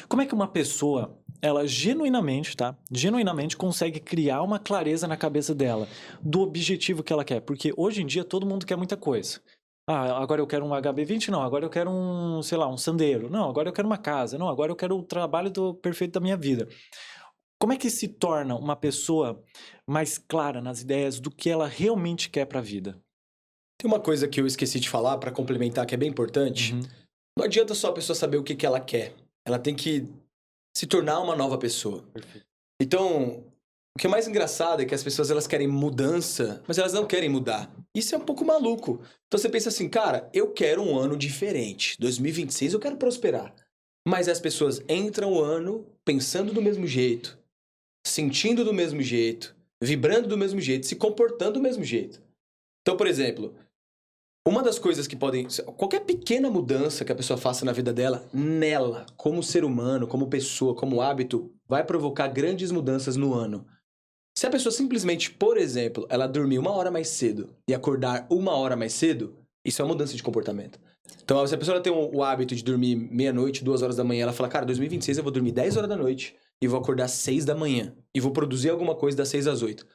Como é que uma pessoa, ela genuinamente, tá? Genuinamente consegue criar uma clareza na cabeça dela do objetivo que ela quer? Porque hoje em dia todo mundo quer muita coisa. Ah, agora eu quero um HB20, não, agora eu quero um, sei lá, um Sandero. Não, agora eu quero uma casa. Não, agora eu quero o trabalho perfeito da minha vida. Como é que se torna uma pessoa mais clara nas ideias do que ela realmente quer para a vida? Tem uma coisa que eu esqueci de falar para complementar que é bem importante. Uhum. Não adianta só a pessoa saber o que que ela quer. Ela tem que se tornar uma nova pessoa. Perfeito. Então, o que é mais engraçado é que as pessoas elas querem mudança, mas elas não querem mudar. Isso é um pouco maluco. Então você pensa assim, cara, eu quero um ano diferente. 2026 eu quero prosperar. Mas as pessoas entram o ano pensando do mesmo jeito, sentindo do mesmo jeito, vibrando do mesmo jeito, se comportando do mesmo jeito. Então, por exemplo, uma das coisas que podem... Qualquer pequena mudança que a pessoa faça na vida dela, nela, como ser humano, como pessoa, como hábito, vai provocar grandes mudanças no ano. Se a pessoa simplesmente, por exemplo, ela dormir 1 hora mais cedo e acordar 1 hora mais cedo, isso é uma mudança de comportamento. Então, se a pessoa tem o hábito de dormir meia-noite, 2 horas da manhã, ela fala, cara, 2026 eu vou dormir 10 horas da noite e vou acordar 6 da manhã e vou produzir alguma coisa das 6 às 8.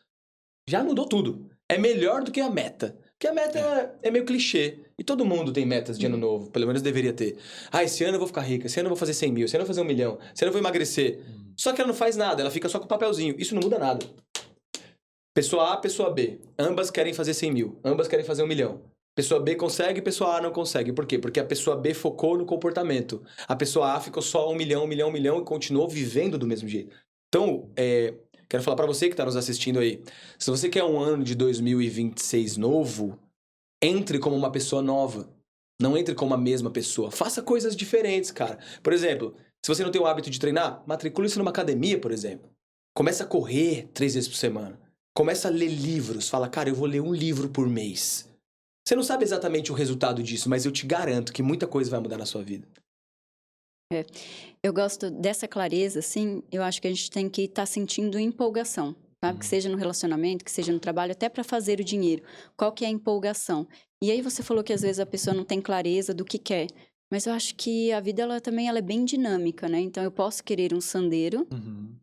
Já mudou tudo. É melhor do que a meta. Porque a meta é meio clichê. E todo mundo tem metas de ano novo. Pelo menos deveria ter. Ah, esse ano eu vou ficar rica. Esse ano eu vou fazer 100 mil. Esse ano eu vou fazer 1 milhão. Esse ano eu vou emagrecer. Só que ela não faz nada. Ela fica só com o papelzinho. Isso não muda nada. Pessoa A, pessoa B. Ambas querem fazer 100 mil. Ambas querem fazer 1 milhão. Pessoa B consegue, pessoa A não consegue. Por quê? Porque a pessoa B focou no comportamento. A pessoa A ficou só 1 milhão, 1 milhão, 1 milhão e continuou vivendo do mesmo jeito. Então, quero falar pra você que tá nos assistindo aí. Se você quer um ano de 2026 novo, entre como uma pessoa nova. Não entre como a mesma pessoa. Faça coisas diferentes, cara. Por exemplo, se você não tem o hábito de treinar, matricule-se numa academia, por exemplo. Começa a correr 3 vezes por semana. Começa a ler livros. Fala, cara, eu vou ler um livro por mês. Você não sabe exatamente o resultado disso, mas eu te garanto que muita coisa vai mudar na sua vida. Eu gosto dessa clareza, assim, eu acho que a gente tem que estar sentindo empolgação, sabe? Que seja no relacionamento, que seja no trabalho, até para fazer o dinheiro. Qual que é a empolgação? E aí você falou que às vezes a pessoa não tem clareza do que quer. Mas eu acho que a vida, ela também ela é bem dinâmica, né? Então eu posso querer um Sandero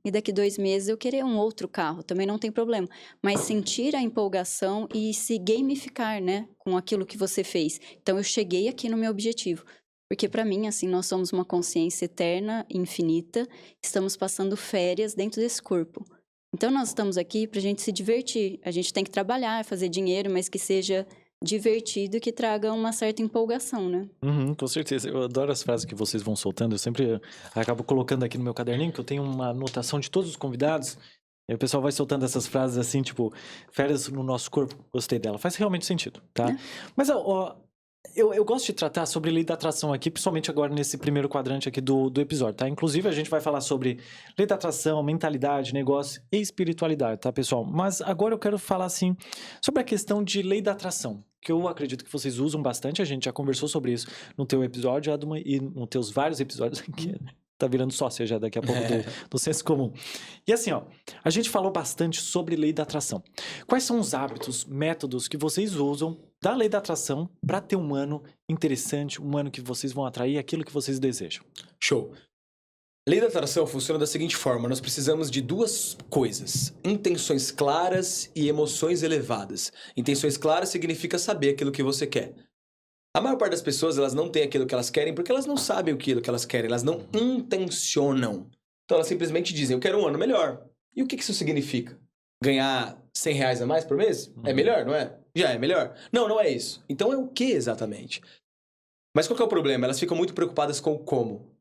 e daqui 2 meses eu querer um outro carro, também não tem problema. Mas sentir a empolgação e se gamificar, né? Com aquilo que você fez. Então eu cheguei aqui no meu objetivo. Porque para mim, assim, nós somos uma consciência eterna, infinita, estamos passando férias dentro desse corpo. Então nós estamos aqui pra gente se divertir. A gente tem que trabalhar, fazer dinheiro, mas que seja divertido e que traga uma certa empolgação, né? Uhum, com certeza. Eu adoro as frases que vocês vão soltando. Eu sempre acabo colocando aqui no meu caderninho, que eu tenho uma anotação de todos os convidados. E o pessoal vai soltando essas frases assim, tipo, férias no nosso corpo. Gostei dela. Faz realmente sentido, tá? Mas, ó, eu gosto de tratar sobre lei da atração aqui, principalmente agora nesse primeiro quadrante aqui do episódio, tá? Inclusive, a gente vai falar sobre lei da atração, mentalidade, negócio e espiritualidade, tá, pessoal? Mas agora eu quero falar, assim, sobre a questão de lei da atração, que eu acredito que vocês usam bastante, a gente já conversou sobre isso no teu episódio e nos teus vários episódios aqui, né? Tá virando sócia já daqui a pouco do senso comum. E assim, ó, a gente falou bastante sobre lei da atração. Quais são os hábitos, métodos que vocês usam da lei da atração para ter um ano interessante, um ano que vocês vão atrair aquilo que vocês desejam? Show. Lei da atração funciona da seguinte forma: nós precisamos de 2 coisas: intenções claras e emoções elevadas. Intenções claras significa saber aquilo que você quer. A maior parte das pessoas, elas não têm aquilo que elas querem porque elas não sabem aquilo que elas querem, elas não intencionam. Então elas simplesmente dizem, eu quero um ano melhor. E o que isso significa? Ganhar R$100 a mais por mês? É melhor, não é? Já é melhor? Não, não é isso. Então é o que exatamente? Mas qual que é o problema? Elas ficam muito preocupadas com o como.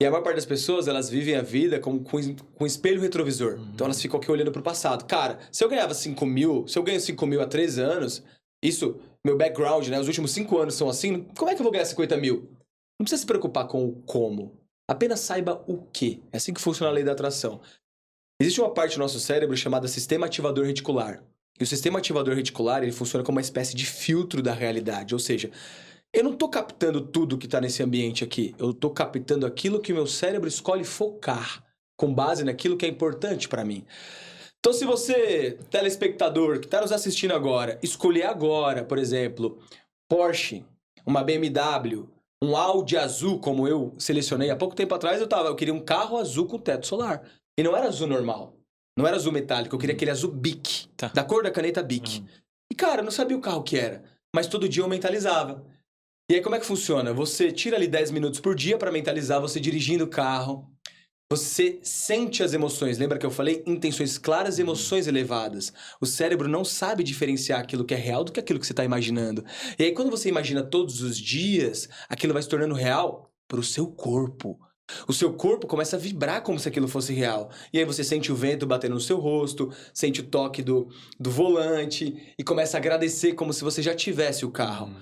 E a maior parte das pessoas, elas vivem a vida com espelho retrovisor. Então elas ficam aqui olhando pro passado. Cara, se eu ganhava 5 mil, se eu ganho 5 mil há 13 anos, isso, meu background, né, os últimos 5 anos são assim, como é que eu vou ganhar 50 mil? Não precisa se preocupar com o como. Apenas saiba o que. É assim que funciona a lei da atração. Existe uma parte do nosso cérebro chamada sistema ativador reticular. E o sistema ativador reticular, ele funciona como uma espécie de filtro da realidade. Ou seja, eu não estou captando tudo que está nesse ambiente aqui. Eu estou captando aquilo que o meu cérebro escolhe focar, com base naquilo que é importante para mim. Então, se você, telespectador, que está nos assistindo agora, escolher agora, por exemplo, Porsche, uma BMW, um Audi azul, como eu selecionei há pouco tempo atrás, eu queria um carro azul com teto solar. E não era azul normal. Não era azul metálico, eu queria aquele azul Bic, Tá. da cor da caneta Bic. E, cara, eu não sabia o carro que era, mas todo dia eu mentalizava. E aí, como é que funciona? Você tira ali 10 minutos por dia para mentalizar, você dirigindo o carro, você sente as emoções. Lembra que eu falei? Intenções claras e emoções elevadas. O cérebro não sabe diferenciar aquilo que é real do que aquilo que você está imaginando. E aí, quando você imagina todos os dias, aquilo vai se tornando real para o seu corpo. O seu corpo começa a vibrar como se aquilo fosse real. E aí você sente o vento batendo no seu rosto, sente o toque do volante e começa a agradecer como se você já tivesse o carro.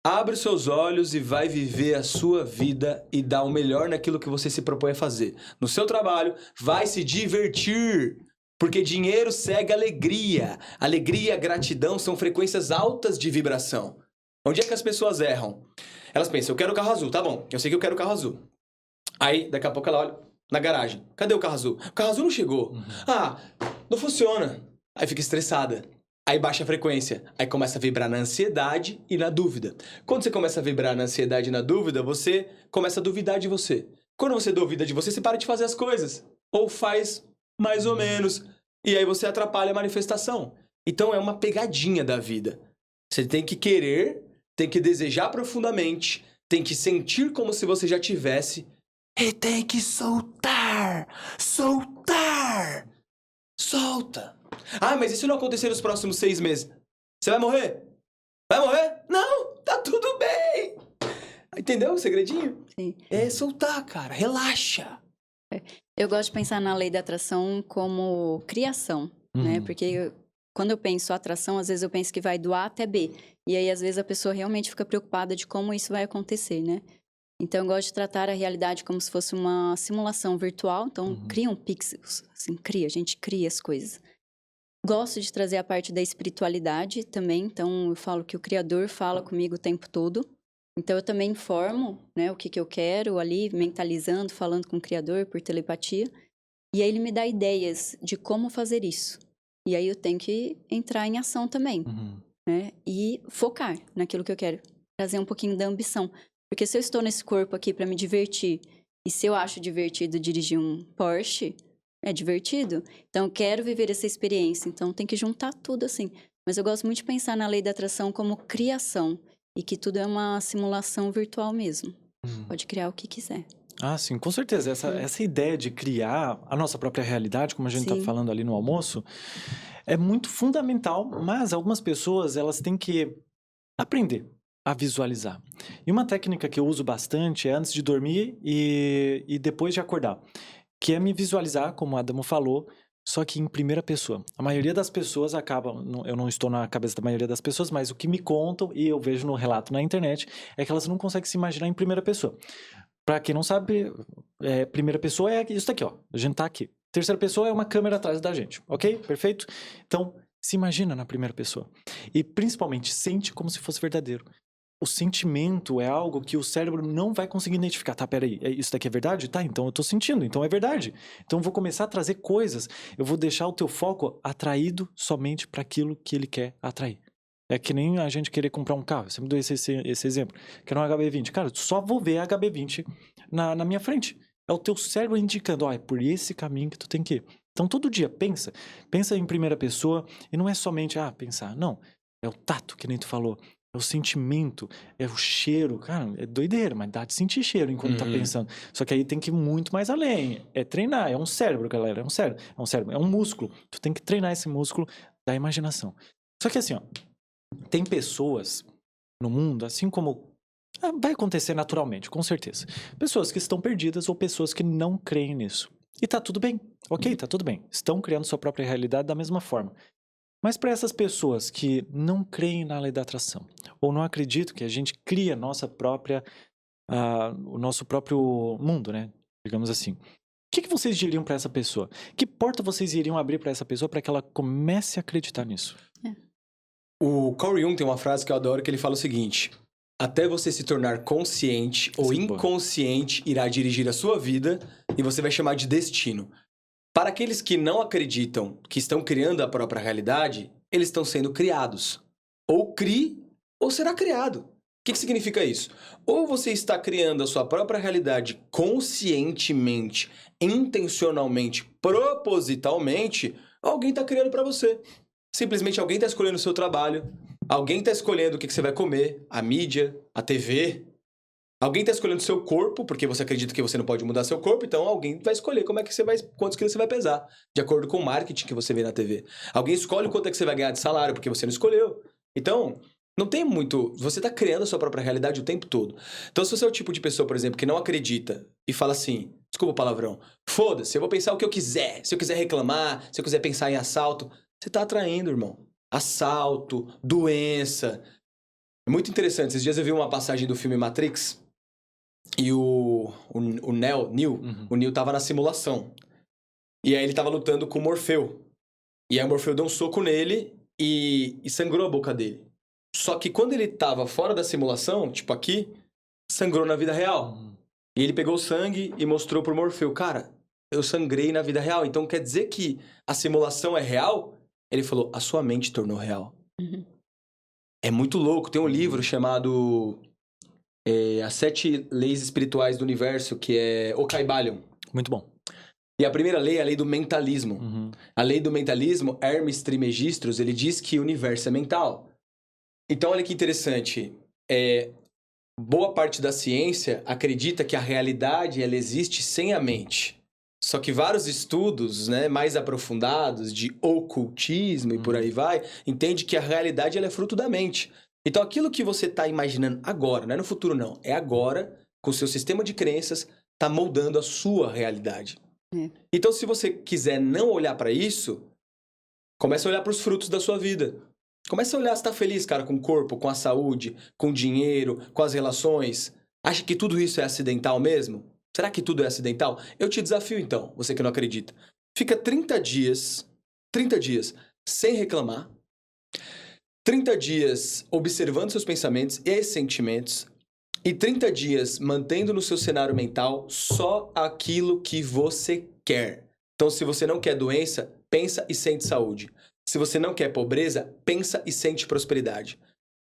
Abre os seus olhos e vai viver a sua vida e dar o melhor naquilo que você se propõe a fazer. No seu trabalho, vai se divertir. Porque dinheiro segue alegria. Alegria e gratidão são frequências altas de vibração. Onde é que as pessoas erram? Elas pensam, eu quero o carro azul, tá bom, eu sei que eu quero o carro azul. Aí, daqui a pouco ela olha na garagem. Cadê o carro azul? O carro azul não chegou. Ah, não funciona. Aí fica estressada. Aí baixa a frequência. Aí começa a vibrar na ansiedade e na dúvida. Quando você começa a vibrar na ansiedade e na dúvida, você começa a duvidar de você. Quando você duvida de você, você para de fazer as coisas. Ou faz mais ou menos. E aí você atrapalha a manifestação. Então é uma pegadinha da vida. Você tem que querer, tem que desejar profundamente, tem que sentir como se você já tivesse. E tem que soltar! Soltar! Solta! Ah, mas e se não acontecer nos próximos 6 meses? Você vai morrer? Vai morrer? Não! Tá tudo bem! Entendeu o segredinho? Sim. É soltar, cara. Relaxa. Eu gosto de pensar na lei da atração como criação, né? Porque quando eu penso atração, às vezes eu penso que vai do A até B. E aí, às vezes, a pessoa realmente fica preocupada de como isso vai acontecer, né? Então, eu gosto de tratar a realidade como se fosse uma simulação virtual. Então, criam pixels, assim, a gente cria as coisas. Gosto de trazer a parte da espiritualidade também. Então, eu falo que o Criador fala comigo o tempo todo. Então, eu também informo, né, o que eu quero ali, mentalizando, falando com o Criador por telepatia. E aí, ele me dá ideias de como fazer isso. E aí, eu tenho que entrar em ação também, né? E focar naquilo que eu quero. Trazer um pouquinho da ambição. Porque se eu estou nesse corpo aqui para me divertir, e se eu acho divertido dirigir um Porsche, é divertido. Então, eu quero viver essa experiência. Então, tem que juntar tudo assim. Mas eu gosto muito de pensar na lei da atração como criação. E que tudo é uma simulação virtual mesmo. Pode criar o que quiser. Ah, sim, com certeza. Essa ideia de criar a nossa própria realidade, como a gente está falando ali no almoço, é muito fundamental, mas algumas pessoas, elas têm que aprender a visualizar. E uma técnica que eu uso bastante é antes de dormir e depois de acordar, que é me visualizar, como a Adamo falou, só que em primeira pessoa. A maioria das pessoas acaba, eu não estou na cabeça da maioria das pessoas, mas o que me contam e eu vejo no relato na internet é que elas não conseguem se imaginar em primeira pessoa. Pra quem não sabe, primeira pessoa é isso daqui, ó. A gente tá aqui. Terceira pessoa é uma câmera atrás da gente, ok? Perfeito? Então, se imagina na primeira pessoa. E principalmente, sente como se fosse verdadeiro. O sentimento é algo que o cérebro não vai conseguir identificar. Tá, peraí, isso daqui é verdade? Tá, então eu tô sentindo, então é verdade. Então eu vou começar a trazer coisas, eu vou deixar o teu foco atraído somente para aquilo que ele quer atrair. É que nem a gente querer comprar um carro. Eu sempre dou esse exemplo. Quero um HB20. Cara, só vou ver a HB20 na minha frente. É o teu cérebro indicando, ó, é por esse caminho que tu tem que ir. Então, todo dia, pensa em primeira pessoa, e não é somente, pensar. Não, é o tato, que nem tu falou. É o sentimento, é o cheiro. Cara, é doideira, mas dá de sentir cheiro enquanto tá pensando. Só que aí tem que ir muito mais além. É treinar, é um cérebro, galera. É um cérebro, é um músculo. Tu tem que treinar esse músculo da imaginação. Só que assim, ó, tem pessoas no mundo, assim como vai acontecer naturalmente, com certeza. Pessoas que estão perdidas ou pessoas que não creem nisso. E tá tudo bem, ok, tá tudo bem. Estão criando sua própria realidade da mesma forma. Mas para essas pessoas que não creem na lei da atração, ou não acreditam que a gente cria o nosso próprio mundo, né? Digamos assim. O que vocês diriam para essa pessoa? Que porta vocês iriam abrir para essa pessoa para que ela comece a acreditar nisso? O Carl Jung tem uma frase que eu adoro, que ele fala o seguinte: até você se tornar consciente ou inconsciente, irá dirigir a sua vida e você vai chamar de destino. Para aqueles que não acreditam que estão criando a própria realidade, eles estão sendo criados. Ou crie, ou será criado. que significa isso? Ou você está criando a sua própria realidade conscientemente, intencionalmente, propositalmente, ou alguém está criando para você. Simplesmente alguém está escolhendo o seu trabalho, alguém está escolhendo o que você vai comer, a mídia, a TV. Alguém está escolhendo o seu corpo, porque você acredita que você não pode mudar seu corpo, então alguém vai escolher quantos quilos você vai pesar, de acordo com o marketing que você vê na TV. Alguém escolhe quanto é que você vai ganhar de salário, porque você não escolheu. Então, não tem muito... Você está criando a sua própria realidade o tempo todo. Então, se você é o tipo de pessoa, por exemplo, que não acredita e fala assim, desculpa o palavrão, foda-se, eu vou pensar o que eu quiser. Se eu quiser reclamar, se eu quiser pensar em assalto, você está atraindo, irmão. Assalto, doença. É muito interessante. Esses dias eu vi uma passagem do filme Matrix... E o Neo tava na simulação. E aí ele tava lutando com o Morfeu. E aí o Morfeu deu um soco nele e sangrou a boca dele. Só que quando ele tava fora da simulação, tipo aqui, sangrou na vida real. E ele pegou o sangue e mostrou pro Morfeu. Cara, eu sangrei na vida real. Então quer dizer que a simulação é real? Ele falou, a sua mente tornou real. É muito louco. Tem um livro chamado... As 7 Leis Espirituais do Universo, que é o Kybalion. Muito bom. E a primeira lei é a lei do mentalismo. A lei do mentalismo, Hermes Trismegistus, ele diz que o universo é mental. Então, olha que interessante. Boa parte da ciência acredita que a realidade ela existe sem a mente. Só que vários estudos, né, mais aprofundados de ocultismo e por aí vai, entende que a realidade ela é fruto da mente. Então, aquilo que você está imaginando agora, não é no futuro não, é agora, com o seu sistema de crenças, está moldando a sua realidade. Então, se você quiser não olhar para isso, comece a olhar para os frutos da sua vida. Comece a olhar se está feliz, cara, com o corpo, com a saúde, com o dinheiro, com as relações. Acha que tudo isso é acidental mesmo? Será que tudo é acidental? Eu te desafio, então, você que não acredita. Fica 30 dias sem reclamar, 30 dias observando seus pensamentos e sentimentos e 30 dias mantendo no seu cenário mental só aquilo que você quer. Então, se você não quer doença, pensa e sente saúde. Se você não quer pobreza, pensa e sente prosperidade.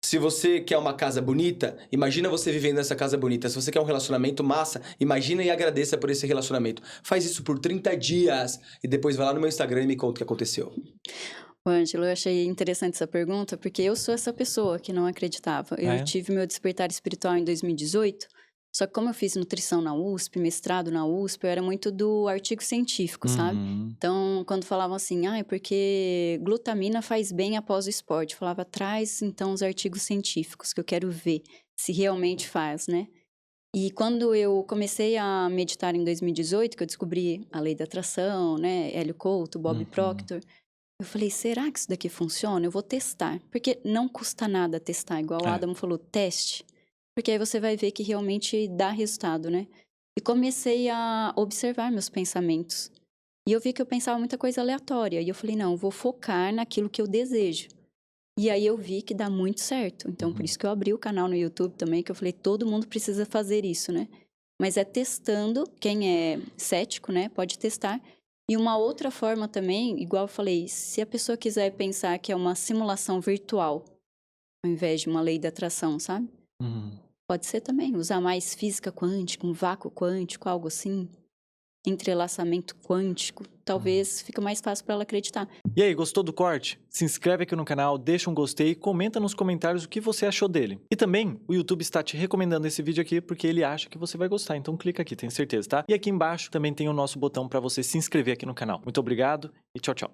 Se você quer uma casa bonita, imagina você vivendo nessa casa bonita. Se você quer um relacionamento massa, imagina e agradeça por esse relacionamento. Faz isso por 30 dias e depois vai lá no meu Instagram e me conta o que aconteceu. Ô, Ângelo, eu achei interessante essa pergunta, porque eu sou essa pessoa que não acreditava. Eu tive meu despertar espiritual em 2018, só que como eu fiz nutrição na USP, mestrado na USP, eu era muito do artigo científico, sabe? Então, quando falavam assim, é porque glutamina faz bem após o esporte, eu falava, traz então os artigos científicos, que eu quero ver se realmente faz, né? E quando eu comecei a meditar em 2018, que eu descobri a lei da atração, né? Hélio Couto, Bob Proctor... Eu falei, será que isso daqui funciona? Eu vou testar. Porque não custa nada testar, igual o Adam falou, teste. Porque aí você vai ver que realmente dá resultado, né? E comecei a observar meus pensamentos. E eu vi que eu pensava muita coisa aleatória. E eu falei, não, eu vou focar naquilo que eu desejo. E aí eu vi que dá muito certo. Então, por isso que eu abri o canal no YouTube também, que eu falei, todo mundo precisa fazer isso, né? Mas é testando, quem é cético, né, pode testar. E uma outra forma também, igual eu falei, se a pessoa quiser pensar que é uma simulação virtual, ao invés de uma lei da atração, sabe? Pode ser também, usar mais física quântica, um vácuo quântico, algo assim. Entrelaçamento quântico, talvez fique mais fácil para ela acreditar. E aí, gostou do corte? Se inscreve aqui no canal, deixa um gostei e comenta nos comentários o que você achou dele. E também, o YouTube está te recomendando esse vídeo aqui porque ele acha que você vai gostar, então clica aqui, tenho certeza, tá? E aqui embaixo também tem o nosso botão para você se inscrever aqui no canal. Muito obrigado e tchau, tchau.